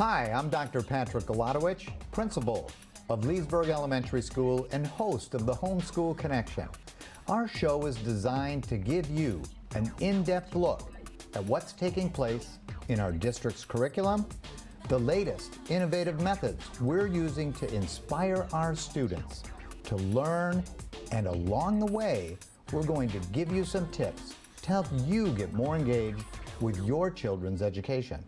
Hi, I'm Dr. Patrick Golodowicz, principal of Leesburg Elementary School and host of the Homeschool Connection. Our show is designed to give you an in-depth look at what's taking place in our district's curriculum, the latest innovative methods we're using to inspire our students to learn, and along the way, we're going to give you some tips to help you get more engaged with your children's education.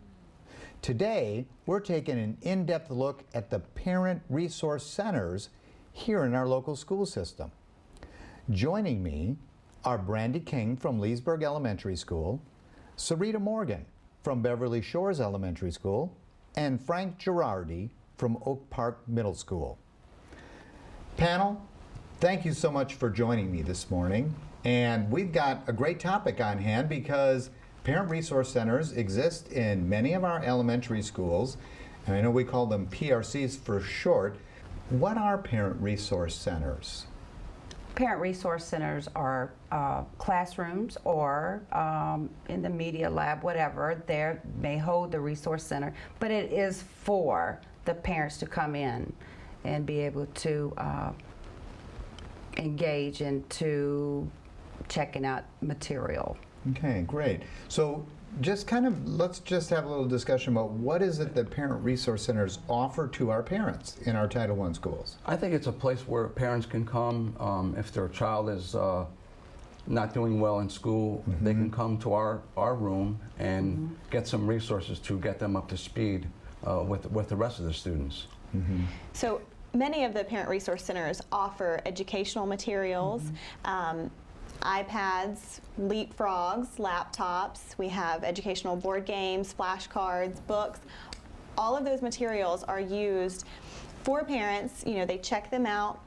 Today, we're taking an in-depth look at the parent resource centers here in our local school system. Joining me are Brandy King from Leesburg Elementary School, Sarita Morgan from Beverly Shores Elementary School, and Frank Girardi from Oak Park Middle School. Panel, thank you so much for joining me this morning. And we've got a great topic on hand because parent resource centers exist in many of our elementary schools, and I know we call them PRCs for short. What are parent resource centers? Parent resource centers are classrooms or in the media lab, whatever. They may hold the resource center, but it is for the parents to come in and be able to engage into checking out material. Okay, great. So let's just have a little discussion about what is it that parent resource centers offer to our parents in our Title I schools? I think it's a place where parents can come if their child is not doing well in school. They can come to our room and get some resources to get them up to speed with the rest of the students. So many of the parent resource centers offer educational materials, iPads, leapfrogs, laptops. We have educational board games, flashcards, books. All of those materials are used for parents. You know, they check them out,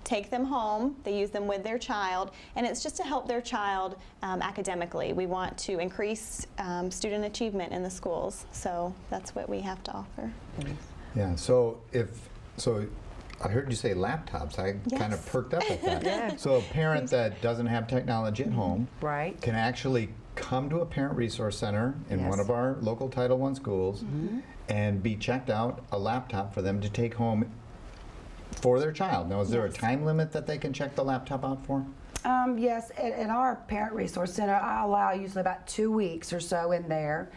take them home, they use them with their child, and it's just to help their child academically. We want to increase student achievement in the schools, so that's what we have to offer. Yeah, so I heard you say laptops. I kind of perked up at that. Yeah. So a parent that doesn't have technology at home Right. can actually come to a parent resource center in one of our local Title I schools and be checked out a laptop for them to take home for their child. Now, is there a time limit that they can check the laptop out for? Yes, in our parent resource center, I allow usually about 2 weeks or so in there.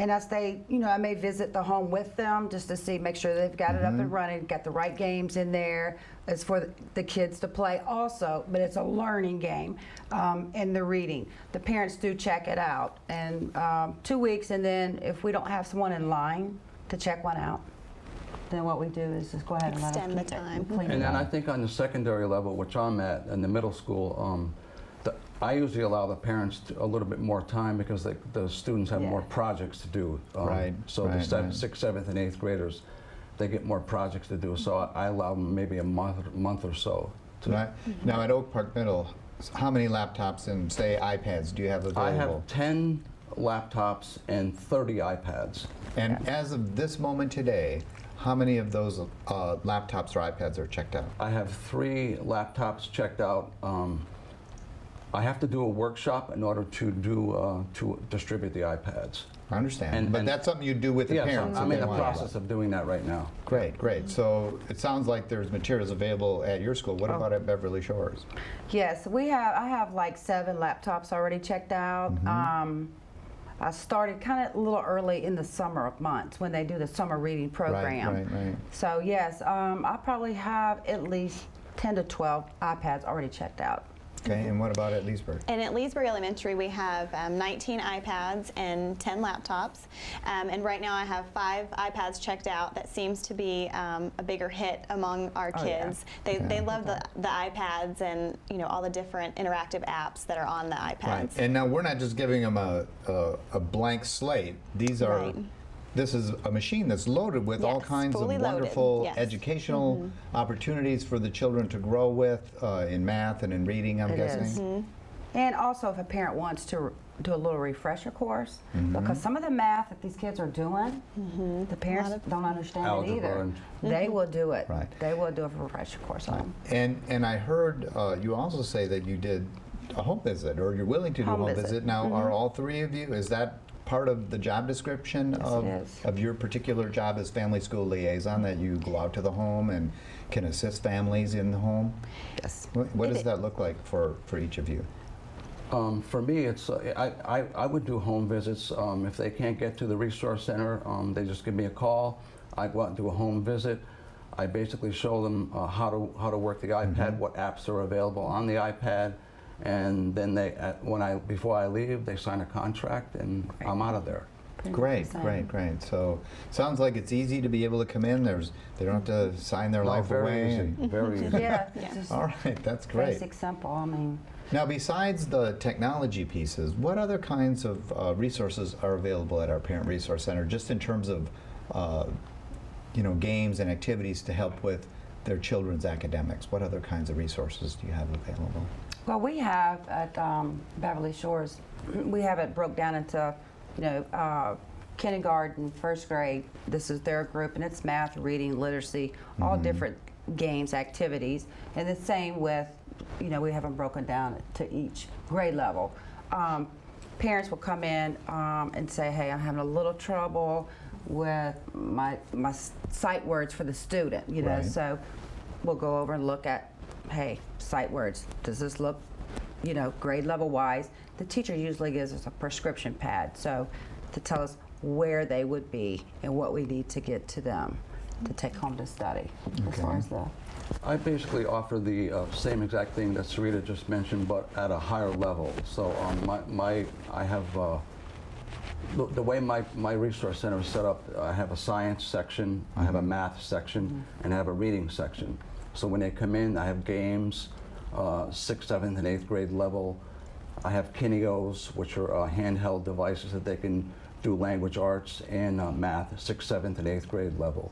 And as they, I may visit the home with them just to see, make sure they've got it up and running, got the right games in there. It's for the kids to play also, but it's a learning game and the reading. The parents do check it out, and 2 weeks, and then if we don't have someone in line to check one out, then what we do is just go ahead and Extend let the them time. clean And it then I up. think on the secondary level, which I'm at, in the middle school, I usually allow the parents a little bit more time because the students have more projects to do. So the 6th, 7th, and 8th graders, they get more projects to do. So I allow them maybe a month or so. Now at Oak Park Middle, how many laptops and, say, iPads do you have available? I have 10 laptops and 30 iPads. And as of this moment today, how many of those laptops or iPads are checked out? I have 3 laptops checked out. I have to do a workshop in order to distribute the iPads. I understand. But that's something you do with the parents. I'm if in they the want. process of doing that right now. Great, great. So it sounds like there's materials available at your school. What about at Beverly Shores? Yes, I have like 7 laptops already checked out. I started kind of a little early in the summer months when they do the summer reading program. Right. So yes, I probably have at least 10 to 12 iPads already checked out. Okay, and what about at Leesburg? And at Leesburg Elementary, we have 19 iPads and 10 laptops. And right now I have 5 iPads checked out. That seems to be a bigger hit among our kids. They love the iPads and all the different interactive apps that are on the iPads. Right. And now we're not just giving them a blank slate. These are This is a machine that's loaded with all kinds of wonderful educational opportunities for the children to grow with in math and in reading, I'm guessing. And also if a parent wants to do a little refresher course, because some of the math that these kids are doing, the parents don't understand it either. They will do it. Right. They will do a refresher course on them. And I heard you also say that you did a home visit, or you're willing to do a home visit. Now, are all 3 of you, is that part of the job description Yes, it is. of your particular job as family school liaison, that you go out to the home and can assist families in the home? Yes. What does that look like for each of you? For me, it's I would do home visits. If they can't get to the resource center, they just give me a call. I go out and do a home visit. I basically show them how to work the iPad, what apps are available on the iPad, and then before I leave, they sign a contract, and I'm out of there. Great. So sounds like it's easy to be able to come in. They don't have to sign their life very away. easy, very easy. Yeah. Yeah. Just All right, that's great. basic, simple. I mean, Now, besides the technology pieces, what other kinds of resources are available at our Parent Resource Center, just in terms of games and activities to help with their children's academics? What other kinds of resources do you have available? well, we have at Beverly Shores, we have it broke down into, kindergarten, first grade. This is their group, and it's math, reading, literacy, all different games, activities, and the same with, we have them broken down to each grade level. Parents will come in and say, hey, I'm having a little trouble with my sight words for the student, Right. So we'll go over and look at, hey, sight words, does this look, grade level wise? The teacher usually gives us a prescription pad, so to tell us where they would be and what we need to get to them to take home to study. As far as the I basically offer the same exact thing that Sarita just mentioned, but at a higher level. So I have the way my resource center is set up. I have a science section, I have a math section, and I have a reading section. So when they come in, I have games, 6th, 7th, and 8th grade level. I have Kinios, which are handheld devices that they can do language arts and math, 6th, 7th, and 8th grade level.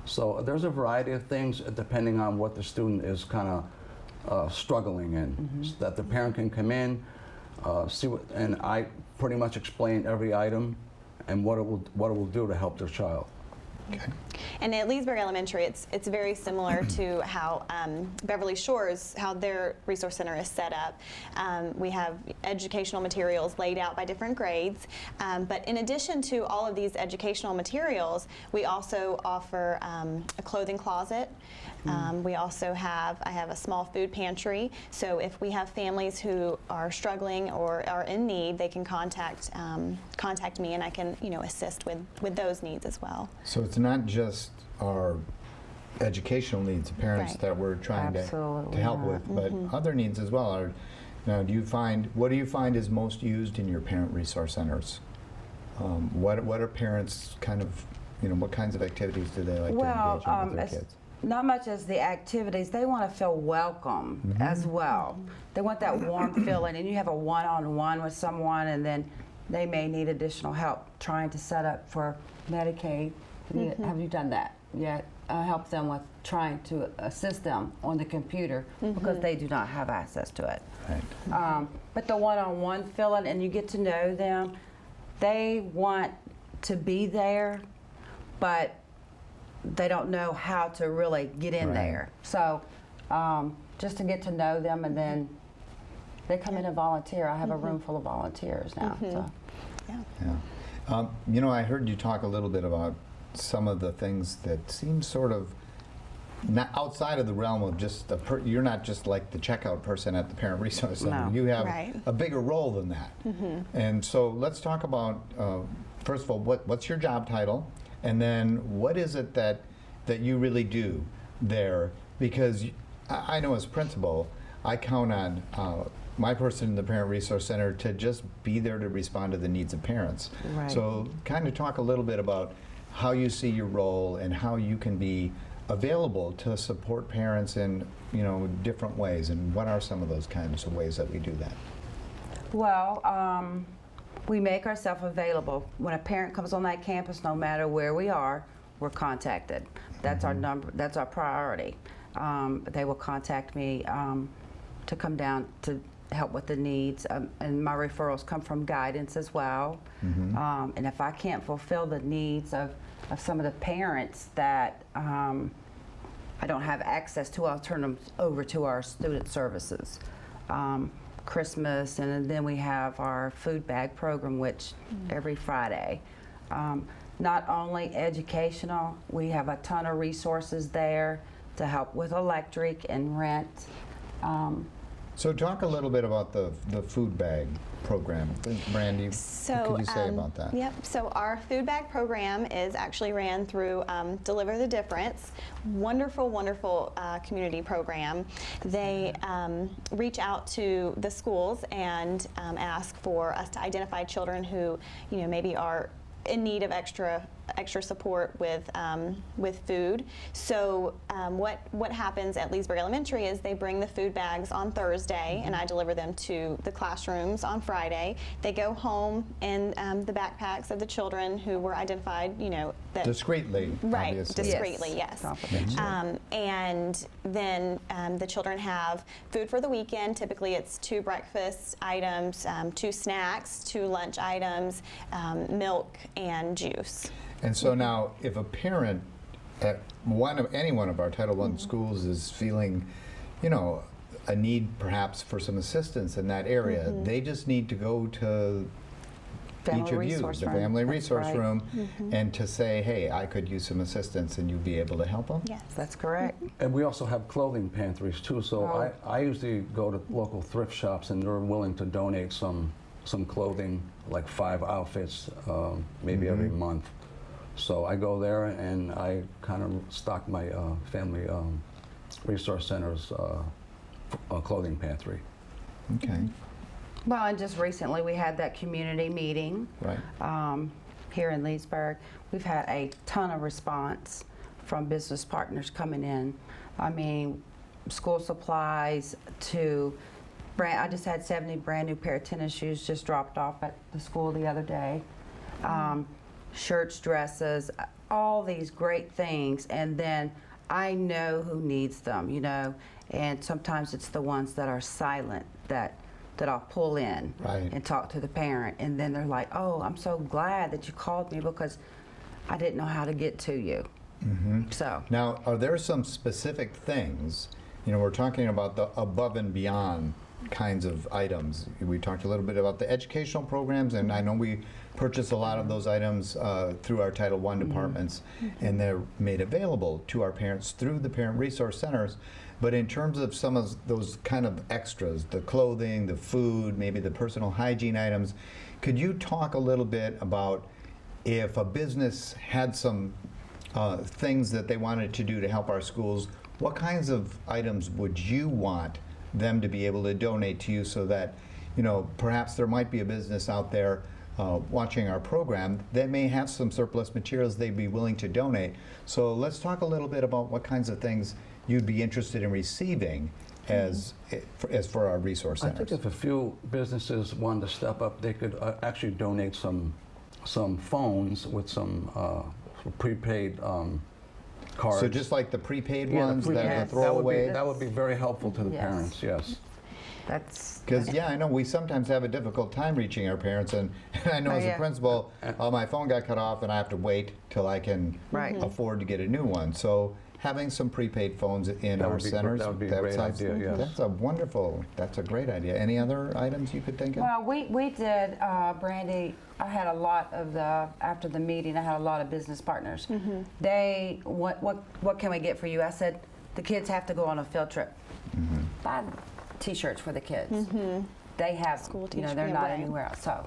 So there's a variety of things depending on what the student is kind of struggling in, so that the parent can come in, see what, and I pretty much explain every item and what it will do to help their child. Okay. And at Leesburg Elementary, it's very similar to how Beverly Shores, how their resource center is set up. We have educational materials laid out by different grades, but in addition to all of these educational materials, we also offer a clothing closet. We also I have a small food pantry, so if we have families who are struggling or are in need, they can contact me, and I can assist with those needs as well. So it's not just our educational needs of parents Right. that we're trying to Absolutely help not. with, but other needs as well. Now, what do you find is most used in your parent resource centers? What are parents kind of, what kinds of activities do they like to engage in with their kids? not much as the activities, they want to feel welcome as well. They want that warm feeling, and you have a one-on-one with someone, and then they may need additional help trying to set up for Medicaid. Have you done that yet? Help them with trying to assist them on the computer because they do not have access to it. Right. But the one-on-one feeling, and you get to know them, they want to be there, but they don't know how to really get in Right. there. So just to get to know them, and then they come in and volunteer. I have a room full of volunteers now. So. Yeah. I heard you talk a little bit about some of the things that seem sort of not outside of the realm of just you're not just like the checkout person at the Parent Resource Center. No. You have Right. a bigger role than that. And so let's talk about, first of all, what's your job title? And then what is it that you really do there? Because I know as principal, I count on my person in the Parent Resource Center to just be there to respond to the needs of parents. Right. So kind of talk a little bit about how you see your role and how you can be available to support parents in different ways, and what are some of those kinds of ways that we do that? Well, we make ourselves available. When a parent comes on that campus, no matter where we are, we're contacted. That's our number. That's our priority. They will contact me to come down to help with the needs, and my referrals come from guidance as well. And if I can't fulfill the needs of some of the parents that I don't have access to, I'll turn them over to our student services. Christmas, and then we have our food bag program, which every Friday. Not only educational, we have a ton of resources there to help with electric and rent. So talk a little bit about the food bag program. Brandy, what could you say about that? Yep, so our food bag program is actually ran through Deliver the Difference. Wonderful, wonderful community program. They reach out to the schools and ask for us to identify children who, maybe are in need of extra support with food. So what happens at Leesburg Elementary is they bring the food bags on Thursday, and I deliver them to the classrooms on Friday. They go home in the backpacks of the children who were identified, that Discreetly, right, obviously. discreetly, yes. And then the children have food for the weekend. Typically, it's 2 breakfast items, 2 snacks, 2 lunch items, milk, and juice. And so now, if a parent at any one of our Title I schools is feeling, a need perhaps for some assistance in that area, they just need to go to each of you, the Family Resource Room, and to say, hey, I could use some assistance, and you'll be able to help them? Yes. That's correct. And we also have clothing pantries too, so I usually go to local thrift shops, and they're willing to donate some clothing, like 5 outfits, maybe every month. So I go there and I kind of stock my Family Resource Center's clothing pantry. Okay. Well, and just recently we had that community meeting here in Leesburg. We've had a ton of response from business partners coming in. I mean, school supplies to I just had 70 brand new pair of tennis shoes just dropped off at the school the other day. Shirts, dresses, all these great things, and then I know who needs them, and sometimes it's the ones that are silent that I'll pull in and talk to the parent, and then they're like, oh, I'm so glad that you called me because I didn't know how to get to you. So now, are there some specific things, we're talking about the above and beyond kinds of items. We talked a little bit about the educational programs, and I know we purchase a lot of those items through our Title I departments, and they're made available to our parents through the Parent Resource Centers. But in terms of some of those kind of extras, the clothing, the food, maybe the personal hygiene items, could you talk a little bit about if a business had some things that they wanted to do to help our schools, what kinds of items would you want them to be able to donate to you, so that, perhaps there might be a business out there watching our program that may have some surplus materials they'd be willing to donate. So let's talk a little bit about what kinds of things you'd be interested in receiving as for our resource centers. I think if a few businesses wanted to step up, they could actually donate some phones with some prepaid cards. So just like the prepaid ones that are throwaway? That would be very helpful to the parents, yes. That's because, I know we sometimes have a difficult time reaching our parents, and I know as a principal, my phone got cut off and I have to wait till I can afford to get a new one. So having some prepaid phones in our centers, that would be a great idea, yes. That's a great idea. Any other items you could think of? Well, we did, Brandy, I had a lot of after the meeting, I had a lot of business partners. They, what can we get for you? I said, the kids have to go on a field trip. Buy T-shirts for the kids. They have, school T-shirts, they're not anywhere else, so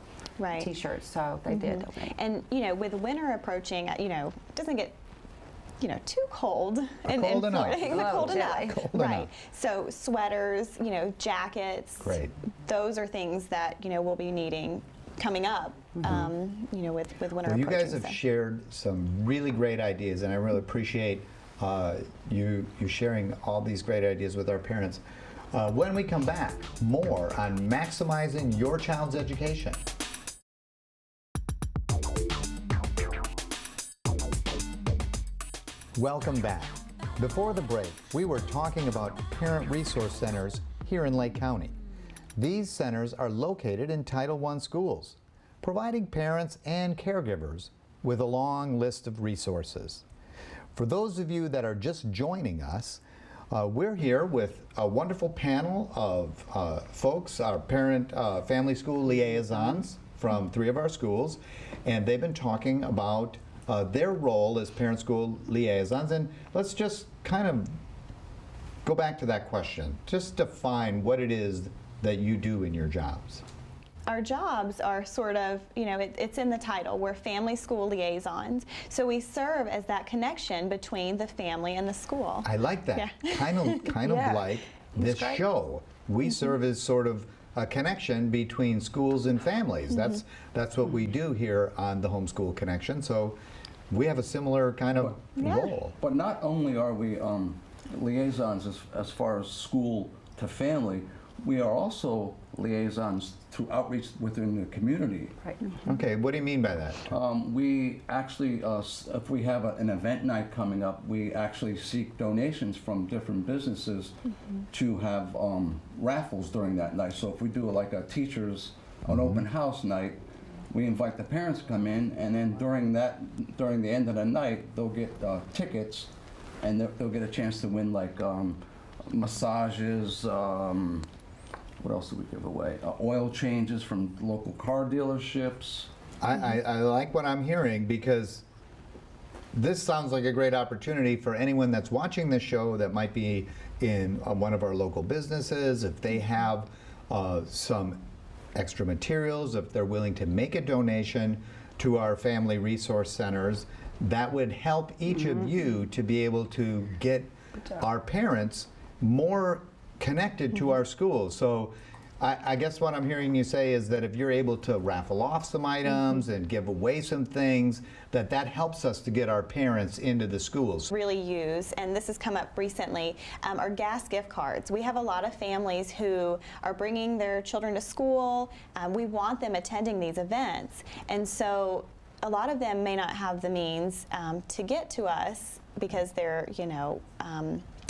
T-shirts, so they did. And, with winter approaching, it doesn't get too cold. Cold enough. Cold enough. So sweaters, jackets. Great. Those are things that, we'll be needing coming up, with winter approaching. You guys have shared some really great ideas, and I really appreciate you sharing all these great ideas with our parents. When we come back, more on maximizing your child's education. Welcome back. Before the break, we were talking about parent resource centers here in Lake County. These centers are located in Title I schools, providing parents and caregivers with a long list of resources. For those of you that are just joining us, We're here with a wonderful panel of folks, our parent family school liaisons from 3 of our schools, and they've been talking about their role as parent school liaisons. And let's just kind of go back to that question. Just define what it is that you do in your jobs. Our jobs are sort of, it's in the title. We're family school liaisons. So we serve as that connection between the family and the school. I like that. Yeah. Kind of like this show. We serve as sort of a connection between schools and families. That's what we do here on the Homeschool Connection. So we have a similar kind of role. But not only are we liaisons as far as school to family, we are also liaisons to outreach within the community. Right. Okay, what do you mean by that? We actually, if we have an event night coming up, we actually seek donations from different businesses to have raffles during that night. So if we do like a teacher's, an open house night, we invite the parents to come in, and then during the end of the night, they'll get tickets, and they'll get a chance to win like massages, what else do we give away? Oil changes from local car dealerships. I like what I'm hearing, because this sounds like a great opportunity for anyone that's watching this show that might be in one of our local businesses. If they have some extra materials, if they're willing to make a donation to our family resource centers, that would help each of you to be able to get our parents more connected to our schools. So I guess what I'm hearing you say is that if you're able to raffle off some items and give away some things, that helps us to get our parents into the schools. Really use, and this has come up recently, are gas gift cards. We have a lot of families who are bringing their children to school. We want them attending these events, and so a lot of them may not have the means to get to us because they're,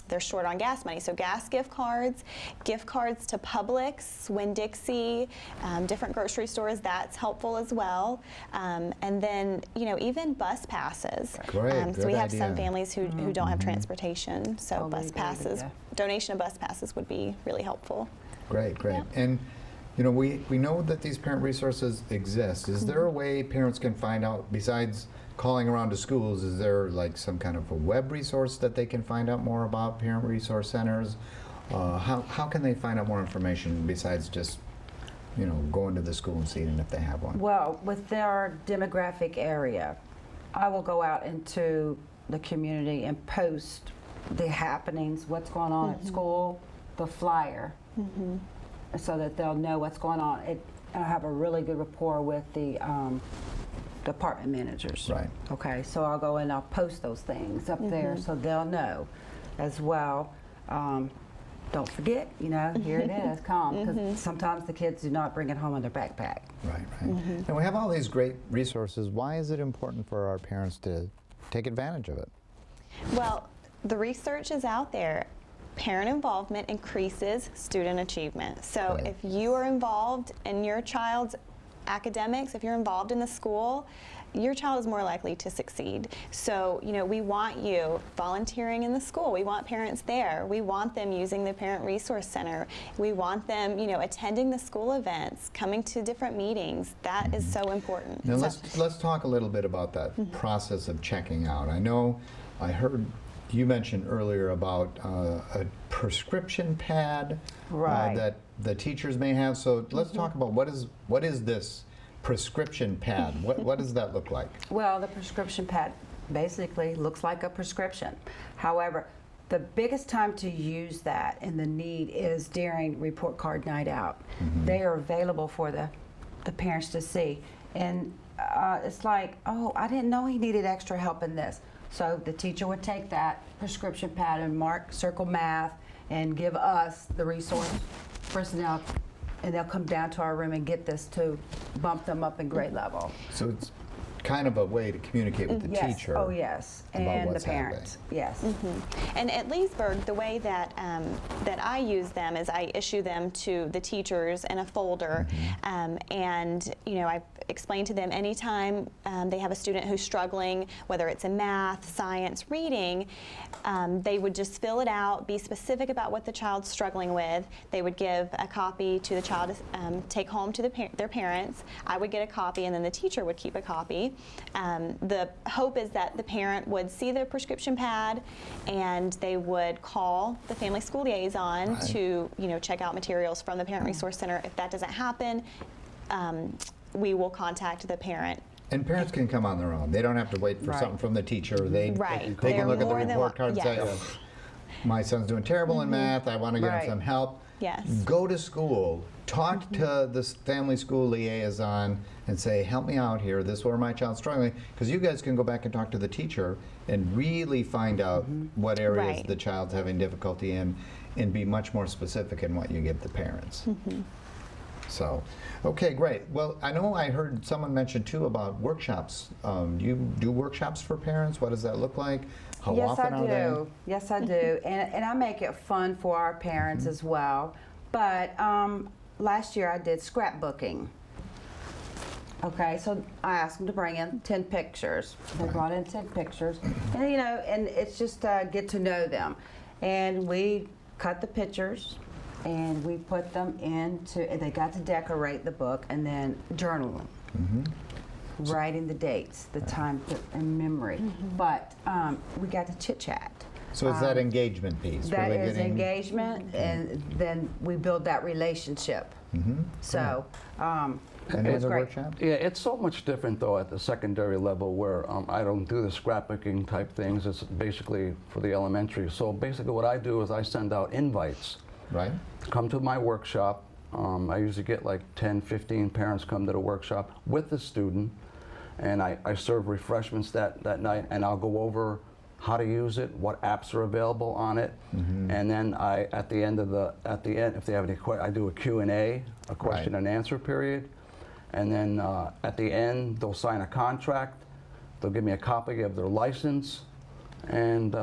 they're short on gas money. So gas gift cards to Publix, Winn-Dixie, different grocery stores, that's helpful as well. And then, even bus passes. Great, so we have idea. some families who don't have transportation, so bus passes, donation of bus passes would be really helpful. Great. Yeah. And we know that these parent resources exist. Is there a way parents can find out, besides calling around to schools, is there like some kind of a web resource that they can find out more about parent resource centers? How can they find out more information besides just going to the school and seeing if they have one? Well, with their demographic area, I will go out into the community and post the happenings, what's going on at school, the flyer, so that they'll know what's going on. I have a really good rapport with the department managers. Right. Okay, so I'll go and I'll post those things up there so they'll know as well. Don't forget, here it is, come, because sometimes the kids do not bring it home in their backpack. Right. And we have all these great resources. Why is it important for our parents to take advantage of it? Well, the research is out there. Parent involvement increases student achievement. So Right. if you are involved in your child's academics, if you're involved in the school, your child is more likely to succeed. So, we want you volunteering in the school. We want parents there. We want them using the Parent Resource Center. We want them, attending the school events, coming to different meetings. That is so important. Now So- let's talk a little bit about that process of checking out. I heard you mentioned earlier about a prescription pad Right. that the teachers may have. So let's talk about what is this prescription pad? What does that look like? Well, the prescription pad basically looks like a prescription. However, the biggest time to use that and the need is during report card night out. They are available for the parents to see. And it's like, oh, I didn't know he needed extra help in this. So the teacher would take that prescription pad and circle math and give us, the resource personnel, and they'll come down to our room and get this to bump them up in grade level. So it's kind of a way to communicate with the Yes. teacher. Oh, yes. about And the what's parents. Yes. And at Leesburg, the way that that I use them is I issue them to the teachers in a folder, and you know, I explain to them anytime they have a student who's struggling, whether it's in math, science, reading, they would just fill it out, be specific about what the child's struggling with. They would give a copy to the child to take home to their parents. I would get a copy, and then the teacher would keep a copy. The hope is that the parent would see the prescription pad, and they would call the family school liaison to, you know, check out materials from the Parent Resource Center. If that doesn't happen, we will contact the parent. And parents can come on their own. They don't have to wait for Right. something from the teacher. They Right. they They're can look at the more than report card and say, yes. "Oh, my son's doing terrible in math. I want to get Right. him some help." Yes. Go to school. Talk to the family school liaison and say, "Help me out here. This is where my child's struggling." Because you guys can go back and talk to the teacher and really find out what areas Right. the child's having difficulty in, and be much more specific in what you give the parents. So, okay, great. Well, I know I heard someone mention too about workshops. You do workshops for parents? What does that look like? How Yes, often I are they? do. Yes, I do. And I make it fun for our parents as well. But last year I did scrapbooking. Okay, so I asked them to bring in 10 pictures. They brought in 10 pictures. And, you know, and it's just get to know them. And we cut the pictures and we put them into, and they got to decorate the book and then journaling. Writing the dates, the time and memory. But we got to chit chat. So it's that engagement piece. That really is getting- engagement, and then we build that relationship. So, Any it's other great. workshop? Yeah, it's so much different though at the secondary level where I don't do the scrapbooking type things. It's basically for the elementary. So basically what I do is I send out invites. Right? Come to my workshop. I usually get like 10, 15 parents come to the workshop with the student, and I serve refreshments that night, and I'll go over how to use it, what apps are available on it, and then at the end, if they have any questions, I do a Q&A, a question and answer period, and then at the end they'll sign a contract, they'll give me a copy of their license, and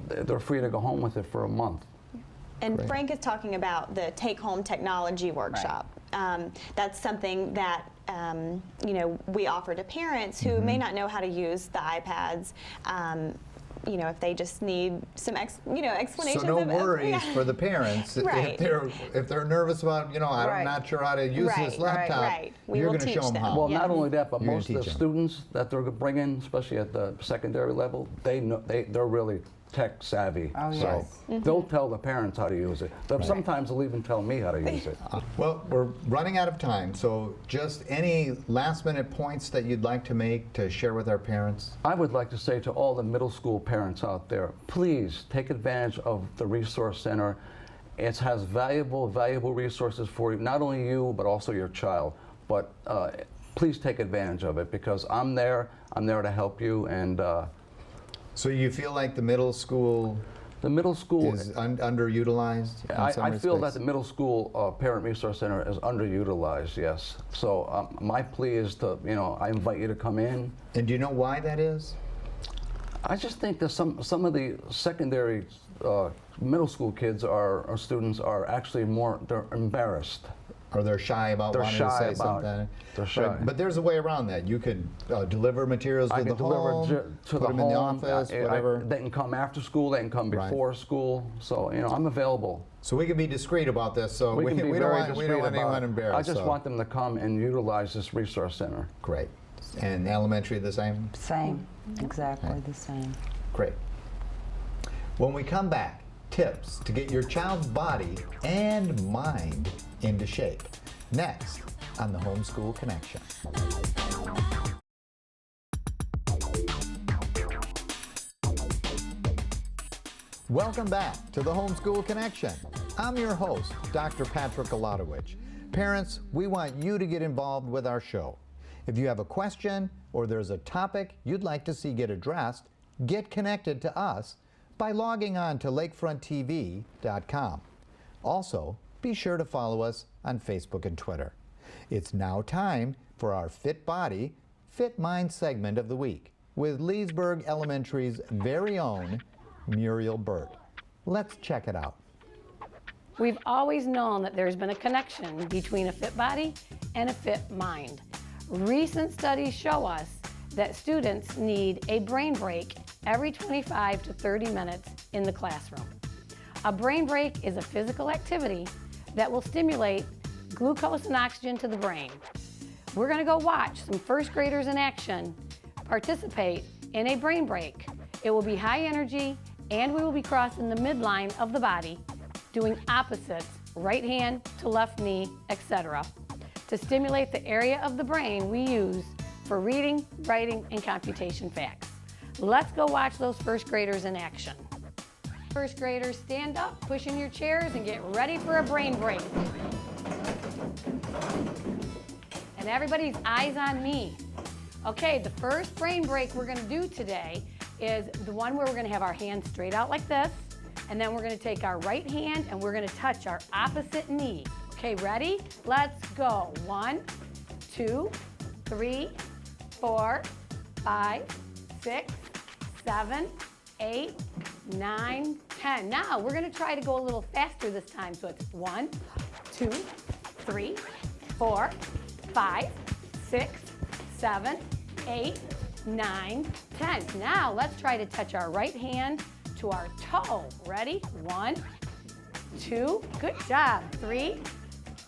they're free to go home with it for a month. And Great. Frank is talking about the take-home technology workshop. That's something that you know, we offer to parents who may not know how to use the iPads. You know, if they just need some explanations. So no of worries for the parents Right. if they're nervous about, you know, I'm Right. not sure how to use this Right, laptop. right. We You're will going to show teach them them. how. Well, Yeah. not only that, but You're gonna most of the teach 'em. students that they're bringing, especially at the secondary level, they know they're really tech savvy. Oh, so yes. they'll tell the parents how to use it. But sometimes they'll even tell me how to use it. Well, we're running out of time, so just any last minute points that you'd like to make to share with our parents? I would like to say to all the middle school parents out there, please take advantage of the Resource Center. It has valuable resources for you, not only you, but also your child. But please take advantage of it because I'm there to help you. And So you feel like the middle school the middle school is underutilized in some I feel that respects? the middle school Parent Resource Center is underutilized, yes. So my plea is to, you know, I invite you to come in. And do you know why that is? I just think that some of the secondary middle school kids or students are actually they're embarrassed. Or they're shy about They're wanting shy to say about it. something? They're shy. But there's a way around that. You could deliver materials I to the can deliver home, to put the them home. in the office, whatever. They can come after school. They can come Right. before school. So you know, I'm available. So we can be discreet about this. So we can be don't very want discreet about anyone it. embarrassed. I just so. want them to come and utilize this resource center. Great. And elementary the same? Same, exactly the same. Great. When we come back, tips to get your child's body and mind into shape. Next on the Homeschool Connection. Welcome back to the Homeschool Connection. I'm your host, Dr. Patrick Olotowicz. Parents, we want you to get involved with our show. If you have a question or there's a topic you'd like to see get addressed, get connected to us by logging on to lakefronttv.com. Also, be sure to follow us on Facebook and Twitter. It's now time for our Fit Body, Fit Mind segment of the week with Leesburg Elementary's very own Muriel Burt. Let's check it out. We've always known that there's been a connection between a fit body and a fit mind. Recent studies show us that students need a brain break every 25 to 30 minutes in the classroom. A brain break is a physical activity that will stimulate glucose and oxygen to the brain. We're going to go watch some first graders in action participate in a brain break. It will be high energy, and we will be crossing the midline of the body, doing opposites, right hand to left knee, etc. to stimulate the area of the brain we use for reading, writing, and computation facts. Let's go watch those first graders in action. First graders, stand up, push in your chairs, and get ready for a brain break. And everybody's eyes on me. Okay, the first brain break we're gonna do today is the one where we're gonna have our hands straight out like this, and then we're gonna take our right hand and we're gonna touch our opposite knee. Okay, ready? Let's go. 1, 2, 3, 4, 5, 6, 7, 8, 9, 10. Now we're gonna try to go a little faster this time. So it's 1, 2, 3, 4, 5, 6, 7, 8, 9, 10. Now let's try to touch our right hand to our toe. Ready? 1, 2, good job. 3,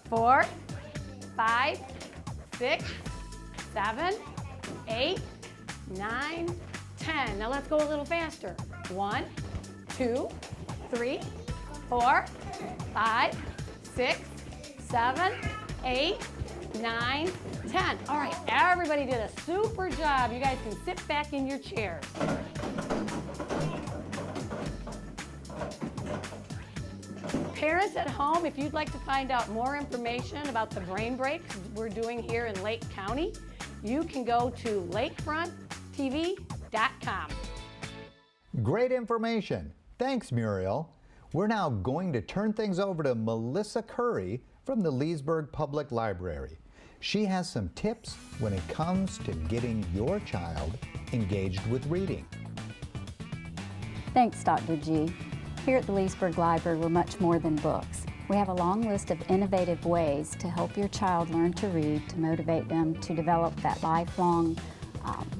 4, 5, 6, 7, 8, 9, 10. Now let's go a little faster. 1, 2, 3, 4, 5, 6, 7, 8, 9, 10. All right, everybody did a super job. You guys can sit back in your chairs. Parents at home, if you'd like to find out more information about the brain breaks we're doing here in Lake County, you can go to lakefronttv.com. Great information. Thanks, Muriel. We're now going to turn things over to Melissa Curry from the Leesburg Public Library. She has some tips when it comes to getting your child engaged with reading. Thanks, Dr. G. Here at the Leesburg Library, we're much more than books. We have a long list of innovative ways to help your child learn to read, to motivate them to develop that lifelong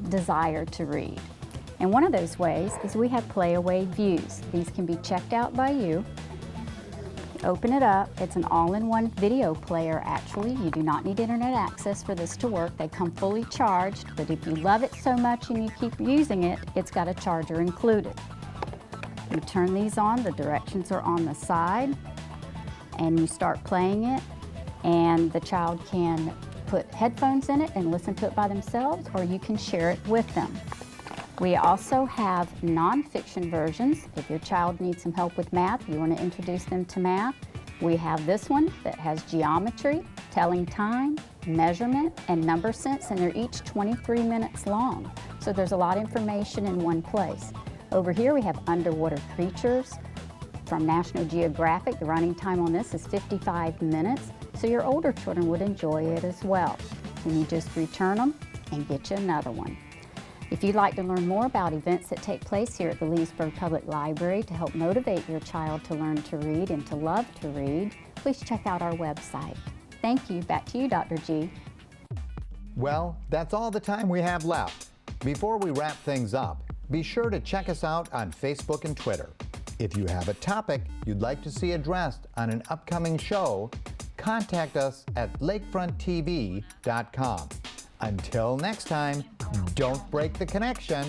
desire to read. And one of those ways is we have play-away views. These can be checked out by you. Open it up. It's an all-in-one video player, actually. You do not need internet access for this to work. They come fully charged, but if you love it so much and you keep using it, it's got a charger included. You turn these on, the directions are on the side, and you start playing it, and the child can put headphones in it and listen to it by themselves, or you can share it with them. We also have nonfiction versions. If your child needs some help with math, you want to introduce them to math, we have this one that has geometry, telling time, measurement, and number sense, and they're each 23 minutes long. So there's a lot of information in one place. Over here we have underwater creatures from National Geographic. The running time on this is 55 minutes, so your older children would enjoy it as well. And you just return them and get you another one. If you'd like to learn more about events that take place here at the Leesburg Public Library to help motivate your child to learn to read and to love to read, please check out our website. Thank you. Back to you, Dr. G. Well, that's all the time we have left. Before we wrap things up, be sure to check us out on Facebook and Twitter. If you have a topic you'd like to see addressed on an upcoming show, contact us at lakefronttv.com. Until next time, don't break the connection.